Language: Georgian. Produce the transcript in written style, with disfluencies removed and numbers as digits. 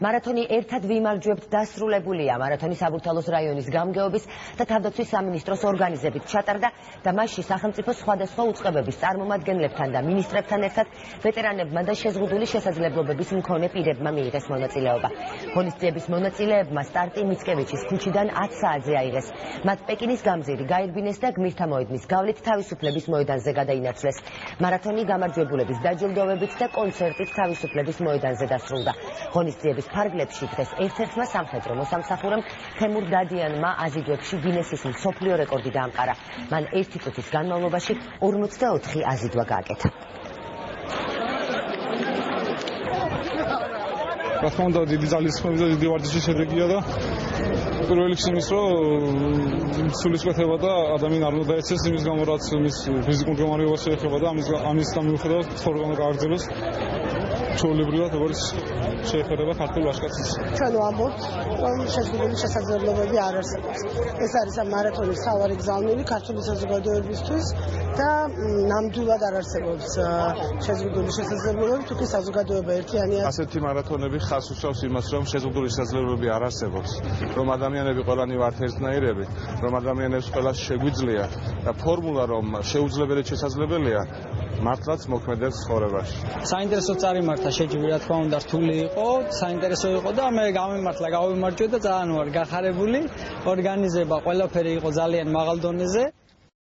მარათონი ერთად ვიმარჯვებთ დასრულებულია. მარათონი საბურთალოს რაიონის გამგეობის და თავდაცვის სამინისტროს ორგანიზებით ჩატარდა და მასში სახელმწიფოს სხვადასხვა უწყებების წარმომადგენლებთან და მინისტრებთან ერთად ვეტერანებმა და შეზღუდული შესაძლებლობების მქონე პირებმა მიიღეს მონაწილეობა. ღონისძიების მონაწილეებმა სტარტი მიცკევიჩის ქუჩიდან 10 საათზე აიღეს. მათ პეკინის გამზირი გაირბინეს და გმირთა მოედნის გავლით თავისუფლების მოედანზე გადაინაცვლეს. მარათონი გამარჯვებულების დაჯილდოვებით და კონცერტით თავისუფლების მოედანზე დასრულდა. ღონისძიების ფარგლებში დღეს ერთ-ერთმა სამხედრო მოსამსახურემ ხემურ დადიანმა აზიდვებში გინესის მსოფლიო რეკორდი დაამყარა. მან 1 წუთის განმავლობაში 54 აზიდვა გააკეთა. რა თქმა უნდა, დიდი ძალისხმევა და დიდი ვარჯიშის შედეგია და პირველ რიგში იმის, რომ სულისკვეთება და ადამიანი არ უნდა დაეცეს იმის გამო, რაც მის ფიზიკურ მდგომარეობას შეეხება და ამის გამომხდარად თორგანო გააგრძელოს ჩვეულებრივად, როგორც შეეხება ქართულ ლაშქარს. ჩვენ ვამბობთ, რომ შეზღუდული შესაძლებლობები არ არსებობს. ეს არის ამ მარათონის მთავარი გზავნილი ქართული საზოგადოებისთვის და ნამდვილად არ არსებობს შეზღუდული შესაძლებლობები, თუკი საზოგადოება ერთიანია. ასეთი მარათონები ხას უსვამს იმას, რომ შეზღუდული შესაძლებლობები არ არსებობს, რომ ადამიანები ყველანი ვართ ერთნაირები, რომ ადამიანებს ყველას შეგვიძლია და ფორმულა, რომ შეუძლებელი შესაძლებელია, მართლაც მოქმედებს ცხოვრებაში. საინტერესო წარიმართა შეჯიბრი, რა თქმა უნდა, რთული იყო, საინტერესო იყო და მე გამიმართლა, გავიმარჯვე და ძალიან ვარ გახარებული. ორგანიზება ყველაფერი იყო ძალიან მაღალ დონეზე.